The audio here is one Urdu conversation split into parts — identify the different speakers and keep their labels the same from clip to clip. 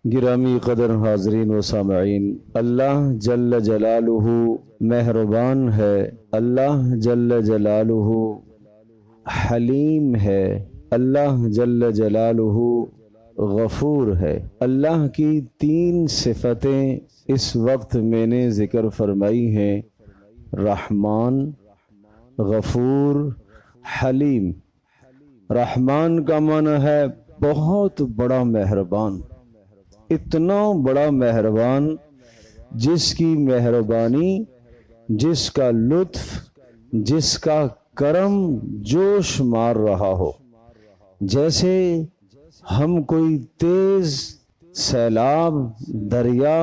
Speaker 1: گرامی قدر حاضرین و سامعین، اللہ جل جلالہ مہربان ہے، اللہ جل جلالہ حلیم ہے، اللہ جل جلالہ غفور ہے۔ اللہ کی 3 صفتیں اس وقت میں نے ذکر فرمائی ہیں: رحمان، غفور، حلیم۔ رحمان کا معنی ہے بہت بڑا مہربان، اتنا بڑا مہربان جس کی مہربانی، جس کا لطف، جس کا کرم جوش مار رہا ہو۔ جیسے ہم کوئی تیز سیلاب، دریا،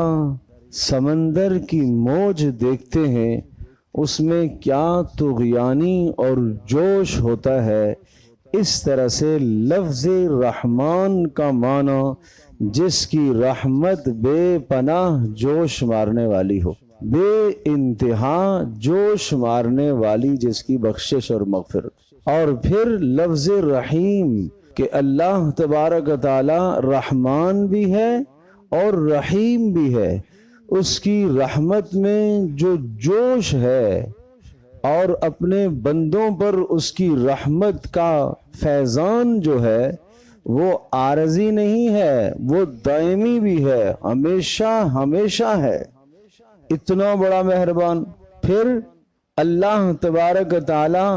Speaker 1: سمندر کی موج دیکھتے ہیں، اس میں کیا طغیانی اور جوش ہوتا ہے، اس طرح سے لفظ رحمان کا معنی جس کی رحمت بے پناہ جوش مارنے والی ہو، بے انتہا جوش مارنے والی، جس کی بخشش اور مغفرت۔ اور پھر لفظ رحیم کہ اللہ تبارک و تعالی رحمان بھی ہے اور رحیم بھی ہے۔ اس کی رحمت میں جو جوش ہے اور اپنے بندوں پر اس کی رحمت کا فیضان جو ہے، وہ عارضی نہیں ہے، وہ دائمی بھی ہے، ہمیشہ ہمیشہ ہے۔ اتنا بڑا مہربان۔ پھر اللہ تبارک و تعالی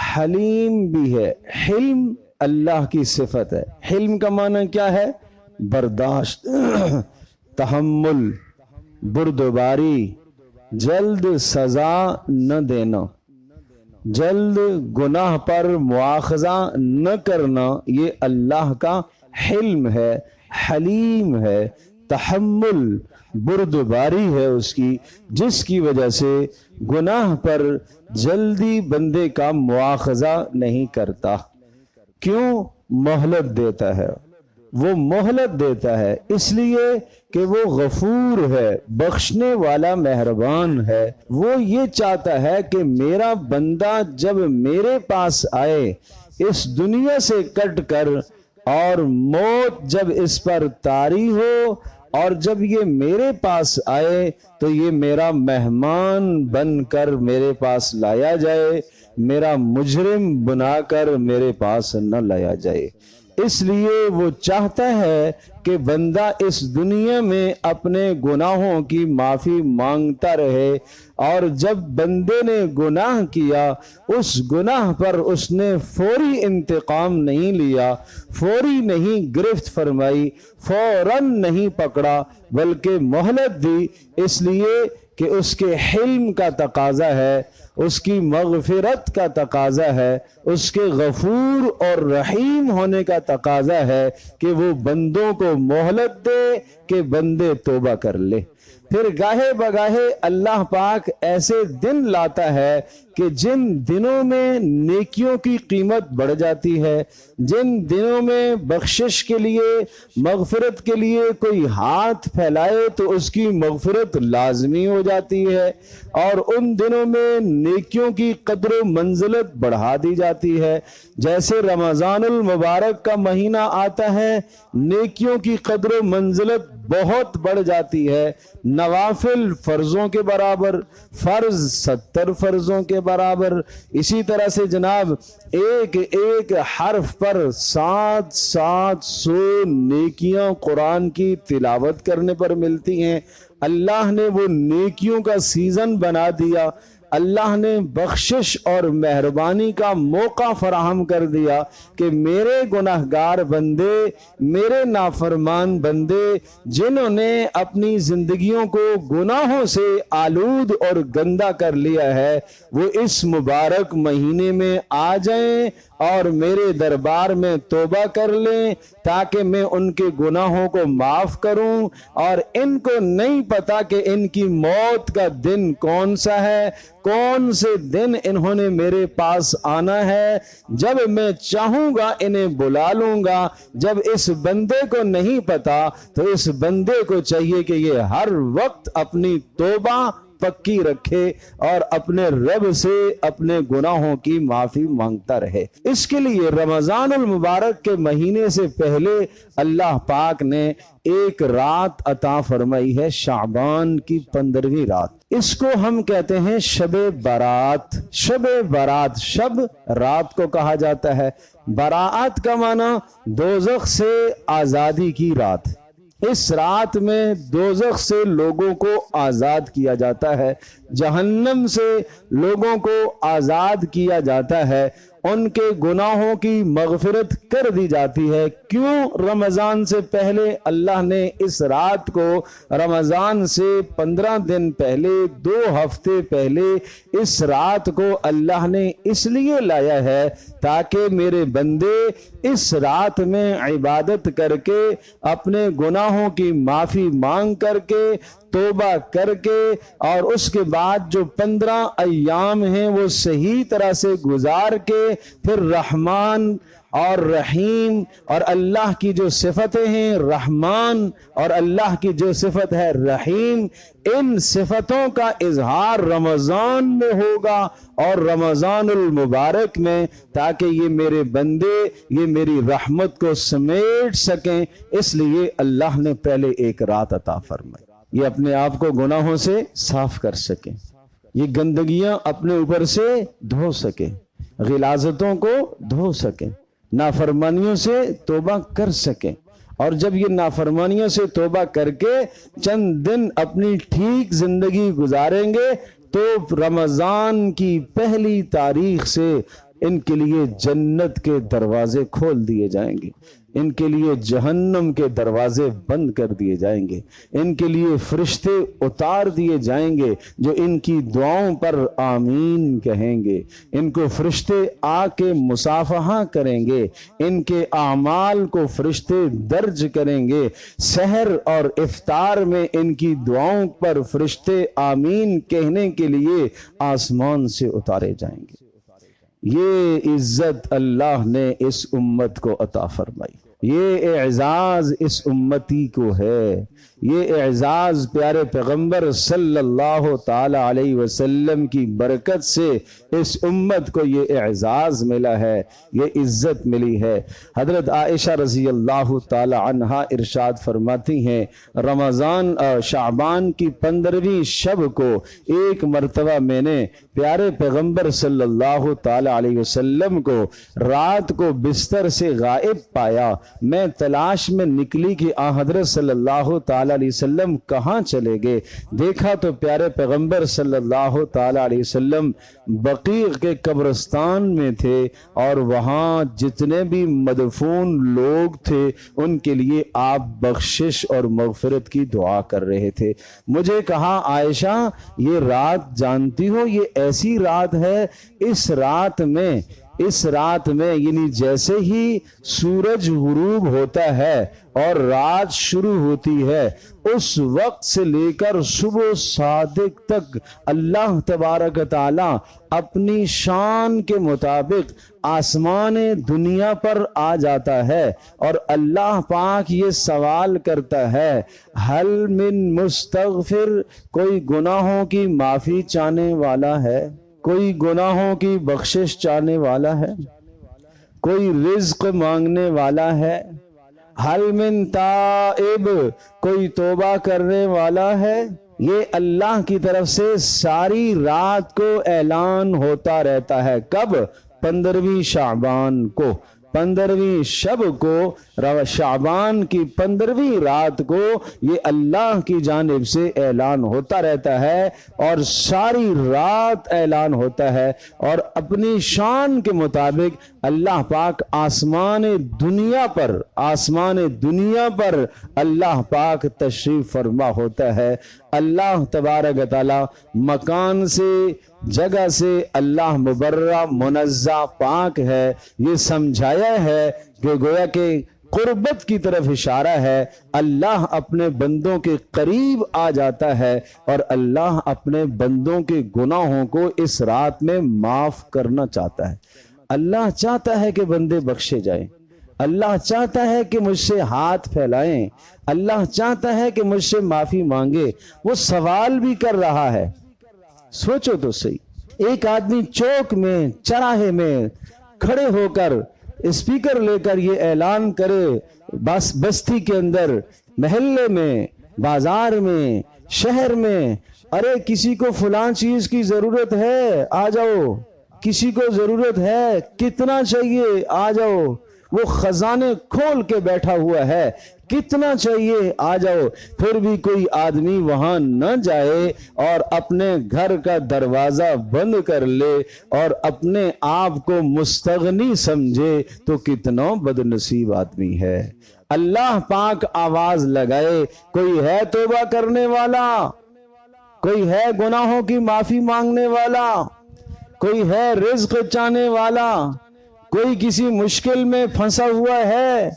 Speaker 1: حلیم بھی ہے۔ حلم اللہ کی صفت ہے۔ حلم کا معنی کیا ہے؟ برداشت، تحمل، بردباری، جلد سزا نہ دینا، جلد گناہ پر مواخذہ نہ کرنا، یہ اللہ کا حلم ہے، حلیم ہے۔ تحمل، بردباری ہے اس کی، جس کی وجہ سے گناہ پر جلدی بندے کا مواخذہ نہیں کرتا۔ کیوں؟ مہلت دیتا ہے۔ وہ مہلت دیتا ہے اس لیے کہ وہ غفور ہے، بخشنے والا مہربان ہے۔ وہ یہ چاہتا ہے کہ میرا بندہ جب میرے پاس آئے، اس دنیا سے کٹ کر، اور موت جب اس پر طاری ہو، اور جب یہ میرے پاس آئے تو یہ میرا مہمان بن کر میرے پاس لایا جائے، میرا مجرم بنا کر میرے پاس نہ لایا جائے۔ اس لیے وہ چاہتا ہے کہ بندہ اس دنیا میں اپنے گناہوں کی معافی مانگتا رہے، اور جب بندے نے گناہ کیا، اس گناہ پر اس نے فوری انتقام نہیں لیا، فوری نہیں گرفت فرمائی، فوراً نہیں پکڑا، بلکہ مہلت دی، اس لیے کہ اس کے حلم کا تقاضا ہے، اس کی مغفرت کا تقاضا ہے، اس کے غفور اور رحیم ہونے کا تقاضا ہے کہ وہ بندوں کو مہلت دے کہ بندے توبہ کر لے۔ پھر گاہے بگاہے اللہ پاک ایسے دن لاتا ہے کہ جن دنوں میں نیکیوں کی قیمت بڑھ جاتی ہے، جن دنوں میں بخشش کے لیے، مغفرت کے لیے کوئی ہاتھ پھیلائے تو اس کی مغفرت لازمی ہو جاتی ہے، اور ان دنوں میں نیکیوں کی قدر و منزلت بڑھا دی جاتی ہے۔ جیسے رمضان المبارک کا مہینہ آتا ہے، نیکیوں کی قدر و منزلت بہت بڑھ جاتی ہے، نوافل فرضوں کے برابر، فرض 70 فرضوں کے برابر۔ اسی طرح سے جناب ایک ایک حرف پر 700 نیکیاں قرآن کی تلاوت کرنے پر ملتی ہیں۔ اللہ نے وہ نیکیوں کا سیزن بنا دیا، اللہ نے بخشش اور مہربانی کا موقع فراہم کر دیا کہ میرے گناہگار بندے، میرے نافرمان بندے، جنہوں نے اپنی زندگیوں کو گناہوں سے آلود اور گندا کر لیا ہے، وہ اس مبارک مہینے میں آ جائیں اور میرے دربار میں توبہ کر لیں، تاکہ میں ان کے گناہوں کو معاف کروں۔ اور ان کو نہیں پتا کہ ان کی موت کا دن کون سا ہے، کون سے دن انہوں نے میرے پاس آنا ہے۔ جب میں چاہوں گا انہیں بلا لوں گا، جب اس بندے کو نہیں پتا تو اس بندے کو چاہیے کہ یہ ہر وقت اپنی توبہ پکی رکھے اور اپنے رب سے اپنے گناہوں کی معافی مانگتا رہے۔ اس کے لیے رمضان المبارک کے مہینے سے پہلے اللہ پاک نے ایک رات عطا فرمائی ہے، شعبان کی 15ویں رات۔ اس کو ہم کہتے ہیں شب برات۔ شب برات، شب رات کو کہا جاتا ہے، برات کا معنی دوزخ سے آزادی کی رات۔ اس رات میں دوزخ سے لوگوں کو آزاد کیا جاتا ہے، جہنم سے لوگوں کو آزاد کیا جاتا ہے، ان کے گناہوں کی مغفرت کر دی جاتی ہے۔ کیوں؟ رمضان سے پہلے اللہ نے اس رات کو، رمضان سے 15 دن پہلے، 2 ہفتے پہلے اس رات کو اللہ نے اس لیے لایا ہے تاکہ میرے بندے اس رات میں عبادت کر کے، اپنے گناہوں کی معافی مانگ کر کے، توبہ کر کے، اور اس کے بعد جو 15 ایام ہیں وہ صحیح طرح سے گزار کے، پھر رحمان اور رحیم اور اللہ کی جو صفتیں ہیں رحمان اور اللہ کی جو صفت ہے رحیم، ان صفتوں کا اظہار رمضان میں ہوگا اور رمضان المبارک میں، تاکہ یہ میرے بندے یہ میری رحمت کو سمیٹ سکیں۔ اس لیے اللہ نے پہلے ایک رات عطا فرمائی، یہ اپنے آپ کو گناہوں سے صاف کر سکیں، یہ گندگیاں اپنے اوپر سے دھو سکیں، غلاظتوں کو دھو سکیں، نافرمانیوں سے توبہ کر سکیں۔ اور جب یہ نافرمانیوں سے توبہ کر کے چند دن اپنی ٹھیک زندگی گزاریں گے تو رمضان کی پہلی تاریخ سے ان کے لیے جنت کے دروازے کھول دیے جائیں گے، ان کے لیے جہنم کے دروازے بند کر دیے جائیں گے، ان کے لیے فرشتے اتار دیے جائیں گے جو ان کی دعاؤں پر آمین کہیں گے، ان کو فرشتے آ کے مصافحہ کریں گے، ان کے اعمال کو فرشتے درج کریں گے، سحر اور افطار میں ان کی دعاؤں پر فرشتے آمین کہنے کے لیے آسمان سے اتارے جائیں گے۔ یہ عزت اللہ نے اس امت کو عطا فرمائی، یہ اعزاز اس امتی کو ہے، یہ اعزاز پیارے پیغمبر صلی اللہ تعالی علیہ وسلم کی برکت سے اس امت کو یہ اعزاز ملا ہے، یہ عزت ملی ہے۔ حضرت عائشہ رضی اللہ تعالی عنہا ارشاد فرماتی ہیں، رمضان شعبان کی 15ویں شب کو ایک مرتبہ میں نے پیارے پیغمبر صلی اللہ تعالی علیہ وسلم کو رات کو بستر سے غائب پایا۔ میں تلاش میں نکلی کہ حضرت صلی اللہ تعالی علیہ وسلم کہاں چلے گئے۔ دیکھا تو پیارے پیغمبر صلی اللہ تعالی علیہ وسلم بقیع کے قبرستان میں تھے، اور وہاں جتنے بھی مدفون لوگ تھے ان کے لیے آپ بخشش اور مغفرت کی دعا کر رہے تھے۔ مجھے کہا، عائشہ یہ رات جانتی ہو، یہ ایسی رات ہے، اس رات میں یعنی جیسے ہی سورج غروب ہوتا ہے اور رات شروع ہوتی ہے، اس وقت سے لے کر صبح صادق تک اللہ تبارک تعالی اپنی شان کے مطابق آسمان دنیا پر آ جاتا ہے، اور اللہ پاک یہ سوال کرتا ہے، حل من مستغفر، کوئی گناہوں کی معافی چاہنے والا ہے؟ کوئی گناہوں کی بخشش چاہنے والا ہے؟ کوئی رزق مانگنے والا ہے؟ حل من تائب، کوئی توبہ کرنے والا ہے؟ یہ اللہ کی طرف سے ساری رات کو اعلان ہوتا رہتا ہے۔ کب؟ 15ویں شعبان کو، 15ویں شب کو، شعبان کی 15ویں رات کو یہ اللہ کی جانب سے اعلان ہوتا رہتا ہے، اور ساری رات اعلان ہوتا ہے، اور اپنی شان کے مطابق اللہ پاک آسمان دنیا پر اللہ پاک تشریف فرما ہوتا ہے۔ اللہ تبارک تعالی مکان سے، جگہ سے اللہ مبرہ منزہ پاک ہے۔ یہ سمجھایا ہے کہ گویا کہ قربت کی طرف اشارہ ہے، اللہ اپنے بندوں کے قریب آ جاتا ہے، اور اللہ اپنے بندوں کے گناہوں کو اس رات میں معاف کرنا چاہتا ہے۔ اللہ چاہتا ہے کہ بندے بخشے جائیں، اللہ چاہتا ہے کہ مجھ سے ہاتھ پھیلائیں، اللہ چاہتا ہے کہ مجھ سے معافی مانگے۔ وہ سوال بھی کر رہا ہے، سوچو تو صحیح، ایک آدمی چوک میں چراہے میں کھڑے ہو کر اسپیکر لے کر یہ اعلان کرے، بستی کے اندر، محلے میں، بازار میں، شہر میں، ارے کسی کو فلاں چیز کی ضرورت ہے آ جاؤ، کسی کو ضرورت ہے، کتنا چاہیے آ جاؤ، وہ خزانے کھول کے بیٹھا ہوا ہے، کتنا چاہیے آ جاؤ، پھر بھی کوئی آدمی وہاں نہ جائے اور اپنے گھر کا دروازہ بند کر لے اور اپنے آپ کو مستغنی سمجھے تو کتنا بد نصیب آدمی ہے۔ اللہ پاک آواز لگائے، کوئی ہے توبہ کرنے والا، کوئی ہے گناہوں کی معافی مانگنے والا، کوئی ہے رزق چاہنے والا، کوئی کسی مشکل میں پھنسا ہوا ہے،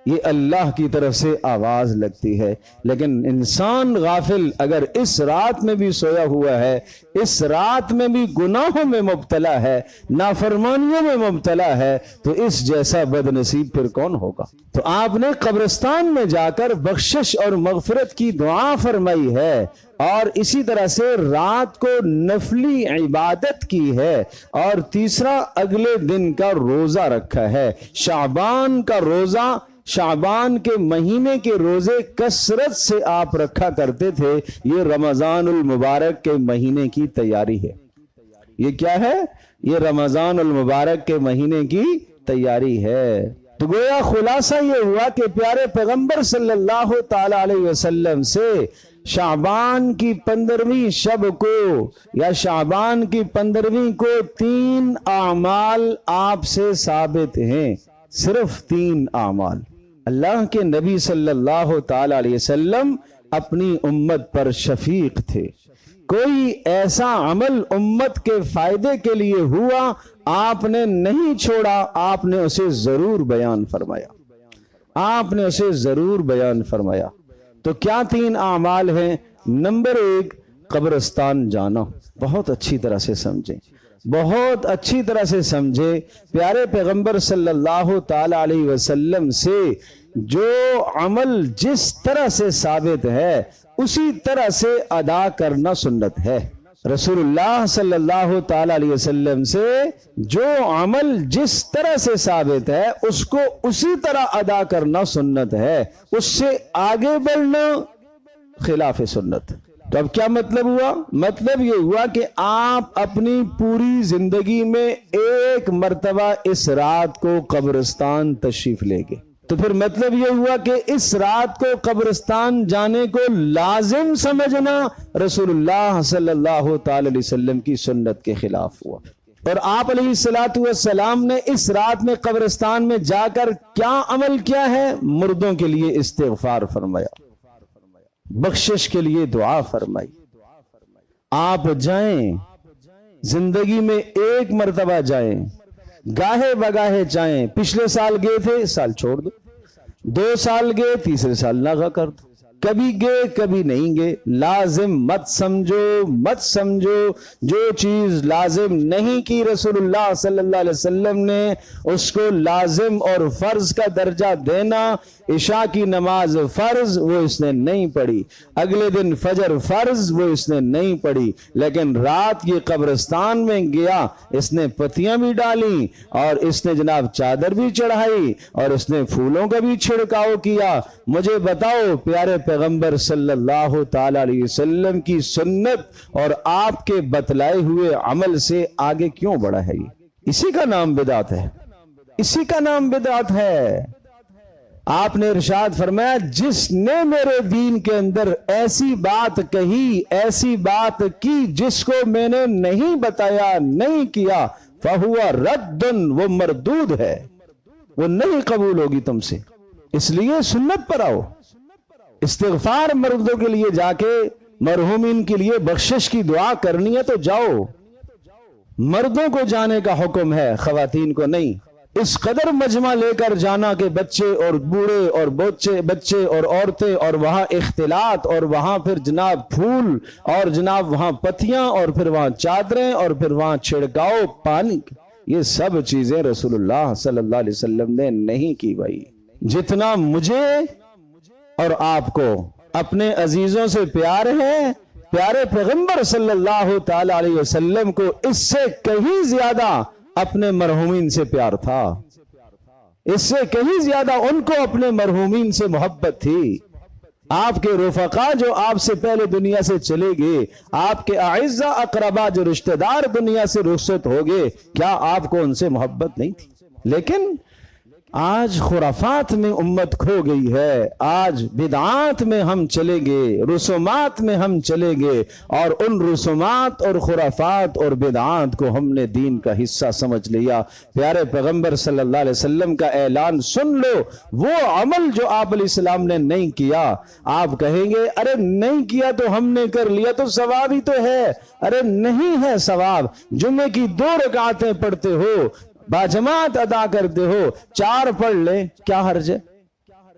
Speaker 1: یہ اللہ کی طرف سے آواز لگتی ہے۔ لیکن انسان غافل اگر اس رات میں بھی سویا ہوا ہے، اس رات میں بھی گناہوں میں مبتلا ہے، نافرمانیوں میں مبتلا ہے، تو اس جیسا بد نصیب پھر کون ہوگا؟ تو آپ نے قبرستان میں جا کر بخشش اور مغفرت کی دعا فرمائی ہے، اور اسی طرح سے رات کو نفلی عبادت کی ہے، اور تیسرا اگلے دن کا روزہ رکھا ہے۔ شعبان کا روزہ، شعبان کے مہینے کے روزے کثرت سے آپ رکھا کرتے تھے۔ یہ رمضان المبارک کے مہینے کی تیاری ہے۔ یہ کیا ہے؟ یہ رمضان المبارک کے مہینے کی تیاری ہے۔ تو گویا خلاصہ یہ ہوا کہ پیارے پیغمبر صلی اللہ تعالی علیہ وسلم سے شعبان کی 15ویں شب کو یا شعبان کی 15ویں کو 3 اعمال آپ سے ثابت ہیں، صرف 3 اعمال۔ اللہ کے نبی صلی اللہ تعالی علیہ وسلم اپنی امت پر شفیق تھے۔ کوئی ایسا عمل امت کے فائدے کے لیے ہوا آپ نے نہیں چھوڑا، آپ نے اسے ضرور بیان فرمایا، آپ نے اسے ضرور بیان فرمایا۔ تو کیا 3 اعمال ہیں؟ نمبر 1، قبرستان جانا۔ بہت اچھی طرح سے سمجھیں، بہت اچھی طرح سے سمجھے۔ پیارے پیغمبر صلی اللہ تعالی علیہ وسلم سے جو عمل جس طرح سے ثابت ہے اسی طرح سے ادا کرنا سنت ہے۔ رسول اللہ صلی اللہ تعالی علیہ وسلم سے جو عمل جس طرح سے ثابت ہے اس کو اسی طرح ادا کرنا سنت ہے، اس سے آگے بڑھنا خلاف سنت۔ تو اب کیا مطلب ہوا؟ مطلب یہ ہوا کہ آپ اپنی پوری زندگی میں ایک مرتبہ اس رات کو قبرستان تشریف لے گئے، تو پھر مطلب یہ ہوا کہ اس رات کو قبرستان جانے کو لازم سمجھنا رسول اللہ صلی اللہ تعالی علیہ وسلم کی سنت کے خلاف ہوا۔ اور آپ علیہ الصلوۃ والسلام نے اس رات میں قبرستان میں جا کر کیا عمل کیا ہے؟ مردوں کے لیے استغفار فرمایا، بخشش کے لیے دعا فرمائی۔ آپ جائیں، زندگی میں ایک مرتبہ جائیں، گاہے بگاہے جائیں۔ پچھلے سال گئے تھے، اس سال چھوڑ دو، 2 سال گئے، تیسرے سال نہ کر دو، کبھی گئے کبھی نہیں گئے۔ لازم مت سمجھو، مت سمجھو۔ جو چیز لازم نہیں کی رسول اللہ صلی اللہ علیہ وسلم نے اس کو لازم اور فرض کا درجہ دینا۔ عشاء کی نماز فرض، وہ اس نے نہیں پڑھی۔ اگلے دن فجر فرض، وہ اس نے نہیں پڑھی۔ لیکن رات کی قبرستان میں گیا، اس نے پتیاں بھی ڈالیں اور اس نے جناب چادر بھی چڑھائی اور اس نے پھولوں کا بھی چھڑکاؤ کیا۔ مجھے بتاؤ پیارے پیغمبر صلی اللہ تعالی علیہ وسلم کی سنت اور آپ کے بتلائے ہوئے عمل سے آگے کیوں بڑھا ہے؟ یہ اسی کا نام بدعت ہے، اسی کا نام بدعت ہے۔ آپ نے ارشاد فرمایا، جس نے میرے دین کے اندر ایسی بات کہی، ایسی بات کی جس کو میں نے نہیں بتایا، نہیں کیا، فَهُوَ رَدٌّ، وہ مردود ہے، وہ نہیں قبول ہوگی تم سے۔ اس لیے سنت پر آؤ۔ استغفار مردوں کے لیے جا کے مرحومین کے لیے بخشش کی دعا کرنی ہے تو جاؤ۔ مردوں کو جانے کا حکم ہے، خواتین کو نہیں۔ اس قدر مجمع لے کر جانا کہ بچے اور بوڑھے اور بچے اور عورتیں، اور وہاں اختلاط، اور وہاں پھر جناب پھول، اور جناب وہاں پتیاں، اور پھر وہاں چادریں، اور پھر وہاں چھڑکاؤ پانی، یہ سب چیزیں رسول اللہ صلی اللہ علیہ وسلم نے نہیں کی بھائی۔ جتنا مجھے اور آپ کو اپنے عزیزوں سے پیار ہے، پیارے پیغمبر صلی اللہ تعالی علیہ وسلم کو اس سے کہیں زیادہ اپنے مرحومین سے پیار تھا، اس سے کہیں زیادہ ان کو اپنے مرحومین سے محبت تھی۔ آپ کے رفقا جو آپ سے پہلے دنیا سے چلے گئے، آپ کے اعزا اقربا جو رشتہ دار دنیا سے رخصت ہو گئے، کیا آپ کو ان سے محبت نہیں تھی؟ لیکن آج خرافات میں امت کھو گئی ہے، آج بدعات میں ہم چلے گئے، رسومات میں ہم چلے گئے، اور ان رسومات اور خرافات اور بدعات کو ہم نے دین کا حصہ سمجھ لیا۔ پیارے پیغمبر صلی اللہ علیہ وسلم کا اعلان سن لو، وہ عمل جو آپ علیہ السلام نے نہیں کیا، آپ کہیں گے ارے نہیں کیا تو ہم نے کر لیا تو ثواب ہی تو ہے۔ ارے نہیں ہے ثواب، جمعے کی 2 رکعتیں پڑھتے ہو، باجماعت ادا کرتے ہو، 4 پڑھ لیں، کیا حرج ہے؟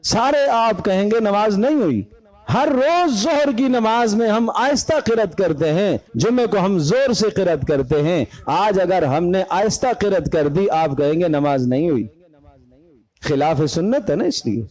Speaker 1: سارے آپ کہیں گے نماز نہیں ہوئی۔ ہر روز ظہر کی نماز میں ہم آہستہ قرات کرتے ہیں، جمعے کو ہم زور سے قرات کرتے ہیں۔ آج اگر ہم نے آہستہ قرات کر دی، آپ کہیں گے نماز نہیں ہوئی، خلاف سنت ہے نا، اس لیے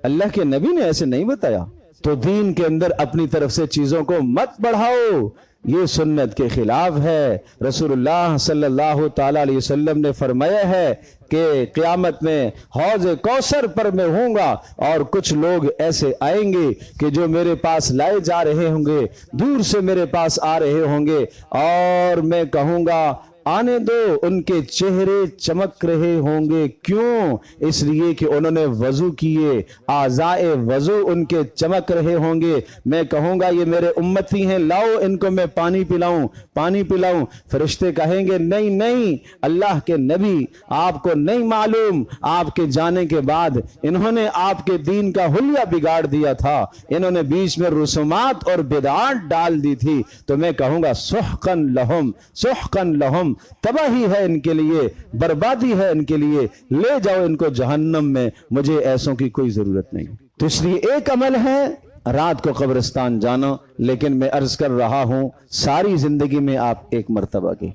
Speaker 1: اللہ کے نبی نے ایسے نہیں بتایا۔ تو دین کے اندر اپنی طرف سے چیزوں کو مت بڑھاؤ، یہ سنت کے خلاف ہے۔ رسول اللہ صلی اللہ تعالی علیہ وسلم نے فرمایا ہے کہ قیامت میں حوض کوثر پر میں ہوں گا، اور کچھ لوگ ایسے آئیں گے کہ جو میرے پاس لائے جا رہے ہوں گے، دور سے میرے پاس آ رہے ہوں گے، اور میں کہوں گا آنے دو، ان کے چہرے چمک رہے ہوں گے۔ کیوں؟ اس لیے کہ انہوں نے وضو کیے، اعضائے وضو ان کے چمک رہے ہوں گے۔ میں کہوں گا یہ میرے امتی ہیں، لاؤ ان کو میں پانی پلاؤں، پانی پلاؤں۔ فرشتے کہیں گے نہیں نہیں، اللہ کے نبی آپ کو نہیں معلوم، آپ کے جانے کے بعد انہوں نے آپ کے دین کا حلیہ بگاڑ دیا تھا، انہوں نے بیچ میں رسومات اور بدعات ڈال دی تھی۔ تو میں کہوں گا سحقن لہم، سحقن لہم، تباہی ہے ان کے لیے، بربادی ہے ان کے لیے، لے جاؤ ان کو جہنم میں، مجھے ایسوں کی کوئی ضرورت نہیں۔ تو اس لیے ایک عمل ہے رات کو قبرستان جانا، لیکن میں عرض کر رہا ہوں ساری زندگی میں آپ ایک مرتبہ گئے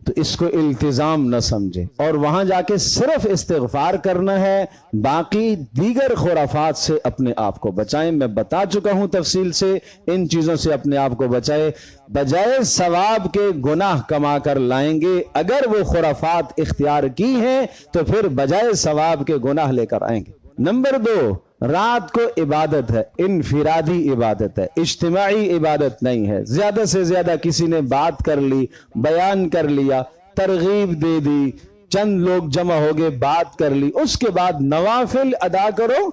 Speaker 1: تو اس کو التزام نہ سمجھے، اور وہاں جا کے صرف استغفار کرنا ہے، باقی دیگر خرافات سے اپنے آپ کو بچائیں۔ میں بتا چکا ہوں تفصیل سے، ان چیزوں سے اپنے آپ کو بچائیں، بجائے ثواب کے گناہ کما کر لائیں گے۔ اگر وہ خرافات اختیار کی ہیں تو پھر بجائے ثواب کے گناہ لے کر آئیں گے۔ نمبر 2، رات کو عبادت ہے، انفرادی عبادت ہے، اجتماعی عبادت نہیں ہے۔ زیادہ سے زیادہ کسی نے بات کر لی، بیان کر لیا، ترغیب دے دی، چند لوگ جمع ہو گئے، بات کر لی، اس کے بعد نوافل ادا کرو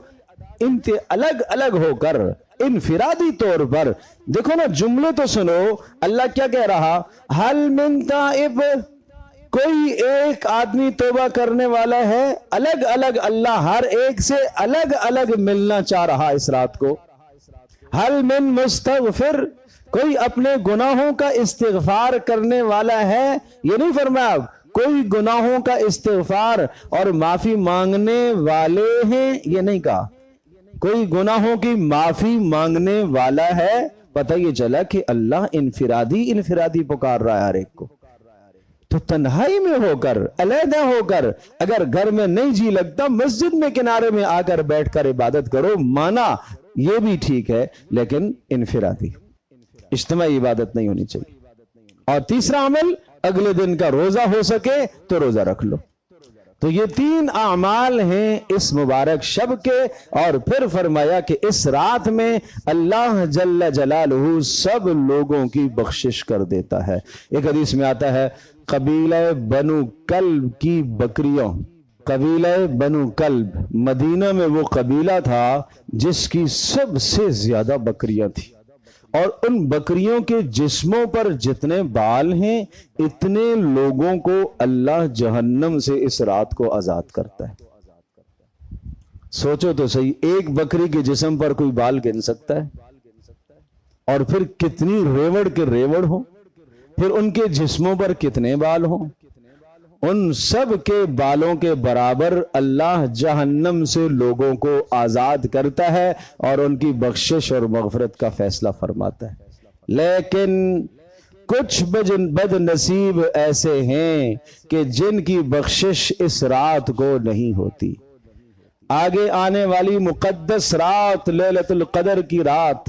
Speaker 1: الگ الگ ہو کر، انفرادی طور پر۔ دیکھو نا جملے تو سنو، اللہ کیا کہہ رہا؟ حل من تائب، کوئی ایک آدمی توبہ کرنے والا ہے؟ الگ الگ اللہ ہر ایک سے الگ الگ ملنا چاہ رہا اس رات کو۔ حل من مستغفر، کوئی اپنے گناہوں کا استغفار کرنے والا ہے؟ یہ نہیں فرمایا کوئی گناہوں کا استغفار اور معافی مانگنے والے ہیں، یہ نہیں کہا کوئی گناہوں کی معافی مانگنے والا ہے۔ پتہ یہ چلا کہ اللہ انفرادی پکار رہا ہے ہر ایک کو۔ تو تنہائی میں ہو کر، علیحدہ ہو کر، اگر گھر میں نہیں جی لگتا مسجد میں کنارے میں آ کر بیٹھ کر عبادت کرو، مانا یہ بھی ٹھیک ہے، لیکن انفرادی اجتماعی عبادت نہیں ہونی چاہیے۔ اور تیسرا عمل، اگلے دن کا روزہ ہو سکے تو روزہ رکھ لو۔ تو یہ 3 اعمال ہیں اس مبارک شب کے، اور پھر فرمایا کہ اس رات میں اللہ جل جلالہ سب لوگوں کی بخشش کر دیتا ہے۔ ایک حدیث میں آتا ہے قبیلہ بنو کلب کی بکریوں، قبیلہ بنو کلب، مدینہ میں وہ قبیلہ تھا جس کی سب سے زیادہ بکریاں تھیں، اور ان بکریوں کے جسموں پر جتنے بال ہیں اتنے لوگوں کو اللہ جہنم سے اس رات کو آزاد کرتا ہے۔ سوچو تو صحیح، ایک بکری کے جسم پر کوئی بال گن سکتا ہے؟ اور پھر کتنی ریوڑ کے ریوڑ ہوں، پھر ان کے جسموں پر کتنے بال ہوں، ان سب کے بالوں کے برابر اللہ جہنم سے لوگوں کو آزاد کرتا ہے اور ان کی بخشش اور مغفرت کا فیصلہ فرماتا ہے۔ لیکن کچھ بد نصیب ایسے ہیں کہ جن کی بخشش اس رات کو نہیں ہوتی۔ آگے آنے والی مقدس رات، لیلۃ القدر کی رات،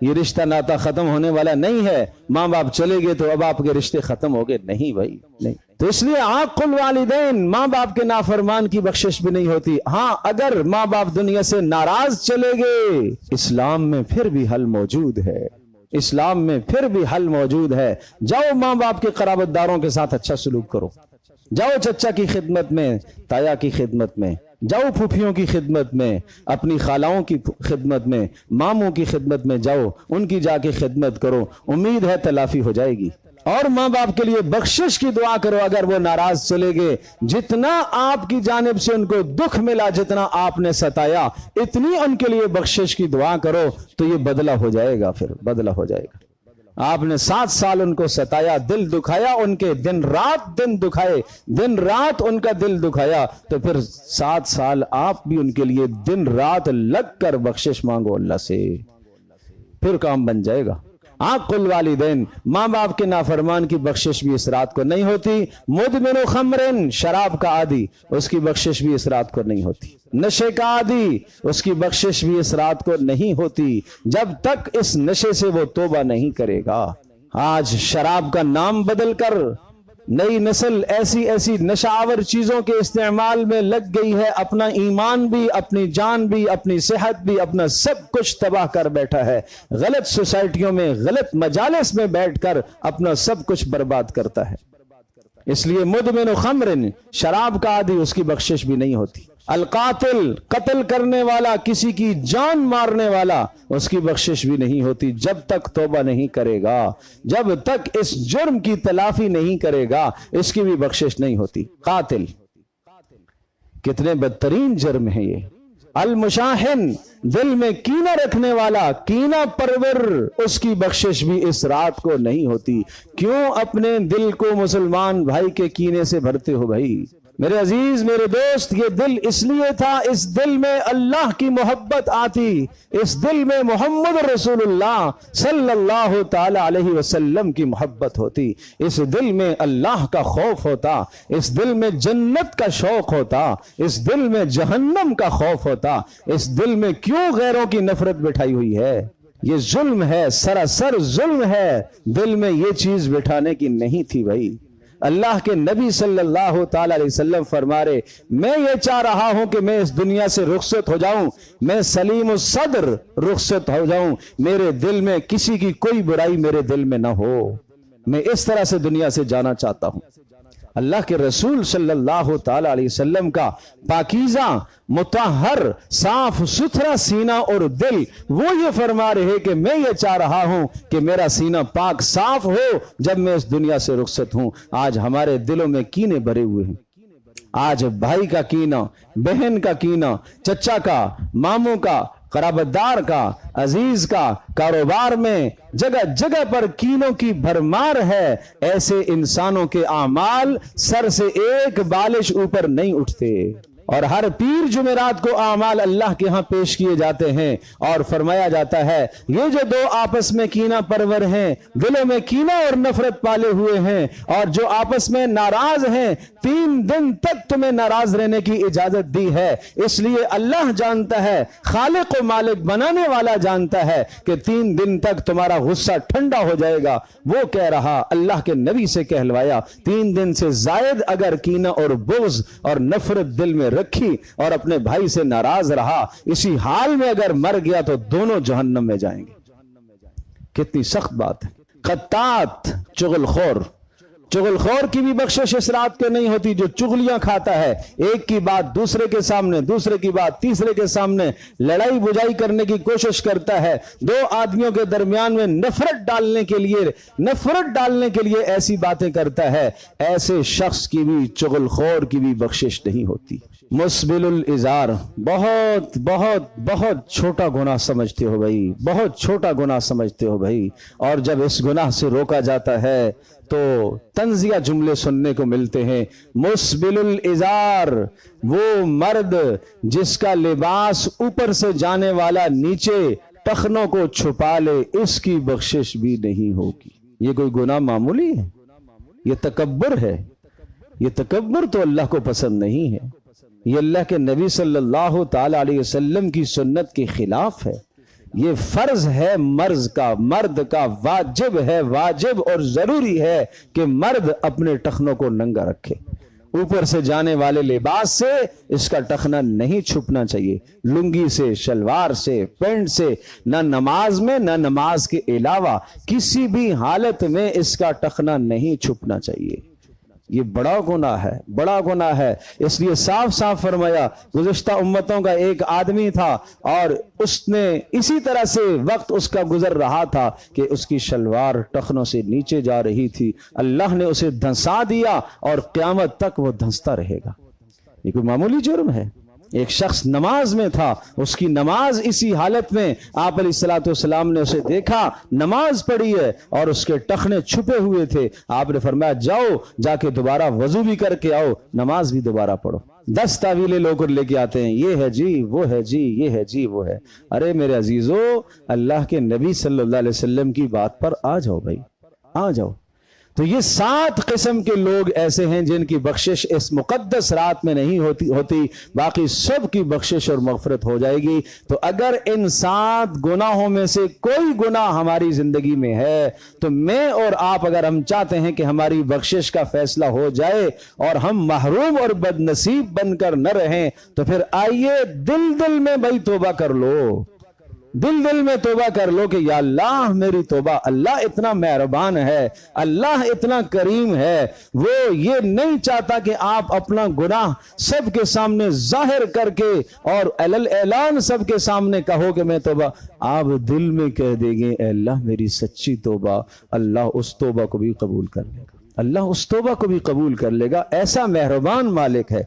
Speaker 1: یہ رشتہ ناتا ختم ہونے والا نہیں ہے، ماں باپ چلے گئے تو اب آپ کے رشتے ختم ہو گئے، نہیں بھائی نہیں۔ تو اس لیے عاق الوالدین، ماں باپ کے نافرمان کی بخشش بھی نہیں ہوتی۔ ہاں اگر ماں باپ دنیا سے ناراض چلے گئے، اسلام میں پھر بھی حل موجود ہے، اسلام میں پھر بھی حل موجود ہے۔ جاؤ ماں باپ کے قرابت داروں کے ساتھ اچھا سلوک کرو، جاؤ چچا کی خدمت میں، تایا کی خدمت میں، جاؤ پھوپھیوں کی خدمت میں، اپنی خالاؤں کی خدمت میں، ماموں کی خدمت میں جاؤ، ان کی جا کے خدمت کرو، امید ہے تلافی ہو جائے گی۔ اور ماں باپ کے لیے بخشش کی دعا کرو اگر وہ ناراض چلے گئے، جتنا آپ کی جانب سے ان کو دکھ ملا، جتنا آپ نے ستایا، اتنی ان کے لیے بخشش کی دعا کرو تو یہ بدلہ ہو جائے گا، پھر بدلہ ہو جائے گا۔ آپ نے 7 سال ان کو ستایا، دل دکھایا، ان کے دن رات ان کا دل دکھایا، تو پھر 7 سال آپ بھی ان کے لیے دن رات لگ کر بخشش مانگو اللہ سے، پھر کام بن جائے گا۔ عاق الوالدین، ماں باپ کے نافرمان کی بخشش بھی اس رات کو نہیں ہوتی۔ مدمن خمرن، شراب کا عادی، اس کی بخشش بھی اس رات کو نہیں ہوتی۔ نشے کا عادی، اس کی بخشش بھی اس رات کو نہیں ہوتی جب تک اس نشے سے وہ توبہ نہیں کرے گا۔ آج شراب کا نام بدل کر نئی نسل ایسی نشہ آور چیزوں کے استعمال میں لگ گئی ہے، اپنا ایمان بھی، اپنی جان بھی، اپنی صحت بھی، اپنا سب کچھ تباہ کر بیٹھا ہے۔ غلط سوسائٹیوں میں، غلط مجالس میں بیٹھ کر اپنا سب کچھ برباد کرتا ہے۔ اس لیے مدمن خمرن، شراب کا عادی، اس کی بخشش بھی نہیں ہوتی۔ القاتل، قتل کرنے والا، کسی کی جان مارنے والا، اس کی بخشش بھی نہیں ہوتی جب تک توبہ نہیں کرے گا، جب تک اس جرم کی تلافی نہیں کرے گا، اس کی بھی بخشش نہیں ہوتی۔ قاتل، کتنے بدترین جرم ہے یہ۔ المشاحن، دل میں کینہ رکھنے والا، کینہ پرور، اس کی بخشش بھی اس رات کو نہیں ہوتی۔ کیوں اپنے دل کو مسلمان بھائی کے کینے سے بھرتے ہو بھائی؟ میرے عزیز، میرے دوست، یہ دل اس لیے تھا، اس دل میں اللہ کی محبت آتی، اس دل میں محمد رسول اللہ صلی اللہ تعالی علیہ وسلم کی محبت ہوتی، اس دل میں اللہ کا خوف ہوتا، اس دل میں جنت کا شوق ہوتا، اس دل میں جہنم کا خوف ہوتا۔ اس دل میں کیوں غیروں کی نفرت بٹھائی ہوئی ہے؟ یہ ظلم ہے، سراسر ظلم ہے۔ دل میں یہ چیز بٹھانے کی نہیں تھی بھائی۔ اللہ کے نبی صلی اللہ تعالی علیہ وسلم فرما رہے، میں یہ چاہ رہا ہوں کہ میں اس دنیا سے رخصت ہو جاؤں، میں سلیم الصدر رخصت ہو جاؤں، میرے دل میں کسی کی کوئی برائی میرے دل میں نہ ہو، میں اس طرح سے دنیا سے جانا چاہتا ہوں۔ اللہ کے رسول صلی اللہ تعالی علیہ وسلم کا پاکیزہ، مطہر، صاف ستھرا سینہ اور دل، وہ یہ فرما رہے کہ میں یہ چاہ رہا ہوں کہ میرا سینہ پاک صاف ہو جب میں اس دنیا سے رخصت ہوں۔ آج ہمارے دلوں میں کینے بھرے ہوئے ہیں، آج بھائی کا کینہ، بہن کا کینہ، چچا کا، ماموں کا، قرابت دار کا، عزیز کا، کاروبار میں جگہ جگہ پر کینوں کی بھرمار ہے۔ ایسے انسانوں کے اعمال سر سے ایک بالش اوپر نہیں اٹھتے، اور ہر پیر جمعرات کو اعمال اللہ کے ہاں پیش کیے جاتے ہیں، اور فرمایا جاتا ہے یہ جو دو آپس میں کینہ پرور ہیں، دلوں میں کینہ اور نفرت پالے ہوئے ہیں، اور جو آپس میں ناراض ہیں، 3 دن تک تمہیں ناراض رہنے کی اجازت دی ہے۔ اس لیے اللہ جانتا ہے، خالق و مالک بنانے والا جانتا ہے کہ 3 دن تک تمہارا غصہ ٹھنڈا ہو جائے گا۔ وہ کہہ رہا، اللہ کے نبی سے کہلوایا، 3 دن سے زائد اگر کینہ اور بغض اور نفرت دل میں رکھی اور اپنے بھائی سے ناراض رہا، اسی حال میں اگر مر گیا تو دونوں جہنم میں جائیں گے۔ کتنی سخت بات ہے۔ قطات، چغل خور کی بھی بخشش اس رات کے نہیں ہوتی، جو چغلیاں کھاتا ہے، ایک کی بات دوسرے کے سامنے، دوسرے کی بات تیسرے کے سامنے لڑائی بجائی کرنے کی کوشش کرتا ہے، 2 آدمیوں کے درمیان میں نفرت ڈالنے کے لیے ایسی باتیں کرتا ہے، ایسے شخص کی بھی، چغل خور کی بھی بخشش نہیں ہوتی۔ مسبل الازار، بہت بہت بہت چھوٹا گناہ سمجھتے ہو بھائی، بہت چھوٹا گناہ سمجھتے ہو بھائی، اور جب اس گناہ سے روکا جاتا ہے تو طنزیہ جملے سننے کو ملتے ہیں۔ مسبل الازار، وہ مرد جس کا لباس اوپر سے جانے والا نیچے ٹخنوں کو چھپا لے، اس کی بخشش بھی نہیں ہوگی۔ یہ کوئی گناہ معمولی ہے؟ یہ تکبر ہے۔ یہ تکبر تو اللہ کو پسند نہیں ہے، یہ اللہ کے نبی صلی اللہ تعالی علیہ وسلم کی سنت کے خلاف ہے۔ یہ فرض ہے مرد کا واجب ہے، واجب اور ضروری ہے کہ مرد اپنے ٹخنوں کو ننگا رکھے، اوپر سے جانے والے لباس سے اس کا ٹخنا نہیں چھپنا چاہیے، لنگی سے، شلوار سے، پینٹ سے، نہ نماز میں نہ نماز کے علاوہ کسی بھی حالت میں اس کا ٹخنا نہیں چھپنا چاہیے۔ یہ بڑا گناہ ہے، بڑا گناہ ہے، اس لیے صاف صاف فرمایا۔ گزشتہ امتوں کا ایک آدمی تھا اور اس نے اسی طرح سے وقت اس کا گزر رہا تھا کہ اس کی شلوار ٹخنوں سے نیچے جا رہی تھی، اللہ نے اسے دھنسا دیا اور قیامت تک وہ دھنستا رہے گا۔ یہ کوئی معمولی جرم ہے؟ ایک شخص نماز میں تھا، اس کی نماز اسی حالت میں آپ علیہ الصلوۃ والسلام نے اسے دیکھا، نماز پڑھی ہے اور اس کے ٹخنے چھپے ہوئے تھے، آپ نے فرمایا جاؤ جا کے دوبارہ وضو بھی کر کے آؤ، نماز بھی دوبارہ پڑھو۔ 10 تعویلیں لوگ لے کے آتے ہیں، یہ ہے جی وہ ہے جی یہ ہے جی وہ ہے۔ ارے میرے عزیزو، اللہ کے نبی صلی اللہ علیہ وسلم کی بات پر آ جاؤ بھائی، آ جاؤ۔ تو یہ 7 قسم کے لوگ ایسے ہیں جن کی بخشش اس مقدس رات میں نہیں ہوتی، باقی سب کی بخشش اور مغفرت ہو جائے گی۔ تو اگر ان 7 گناہوں میں سے کوئی گناہ ہماری زندگی میں ہے تو میں اور آپ اگر ہم چاہتے ہیں کہ ہماری بخشش کا فیصلہ ہو جائے اور ہم محروم اور بد نصیب بن کر نہ رہیں، تو پھر آئیے دل میں بھائی توبہ کر لو، دل میں توبہ کر لو کہ یا اللہ میری توبہ، اللہ اتنا مہربان ہے، اللہ اتنا کریم ہے، وہ یہ نہیں چاہتا کہ آپ اپنا گناہ سب کے سامنے ظاہر کر کے اور اعلان سب کے سامنے کہو کہ میں توبہ، آپ دل میں کہہ دیں گے اے اللہ میری سچی توبہ، اللہ اس توبہ کو بھی قبول کر لے گا، اللہ اس توبہ کو بھی قبول کر لے گا، ایسا مہربان مالک ہے۔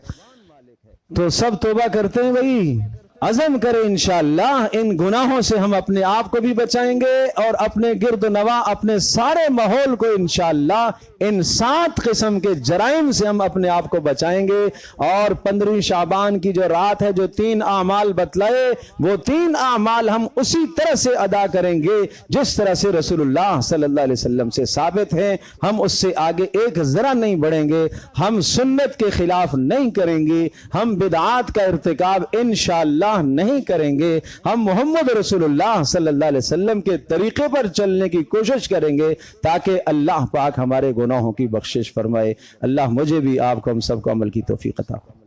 Speaker 1: تو سب توبہ کرتے ہیں بھائی، عزم کریں انشاءاللہ ان گناہوں سے ہم اپنے آپ کو بھی بچائیں گے اور اپنے گرد و نواح اپنے سارے ماحول کو انشاءاللہ ان 7 قسم کے جرائم سے ہم اپنے آپ کو بچائیں گے۔ اور 15 شعبان کی جو رات ہے، جو 3 اعمال بتلائے، وہ 3 اعمال ہم اسی طرح سے ادا کریں گے جس طرح سے رسول اللہ صلی اللہ علیہ وسلم سے ثابت ہیں، ہم اس سے آگے ایک ذرا نہیں بڑھیں گے، ہم سنت کے خلاف نہیں کریں گے، ہم بدعات کا ارتکاب انشاءاللہ نہیں کریں گے، ہم محمد رسول اللہ صلی اللہ علیہ وسلم کے طریقے پر چلنے کی کوشش کریں گے تاکہ اللہ پاک ہمارے گناہوں کی بخشش فرمائے۔ اللہ مجھے بھی، آپ کو، ہم سب کو عمل کی توفیق عطا فرمائے۔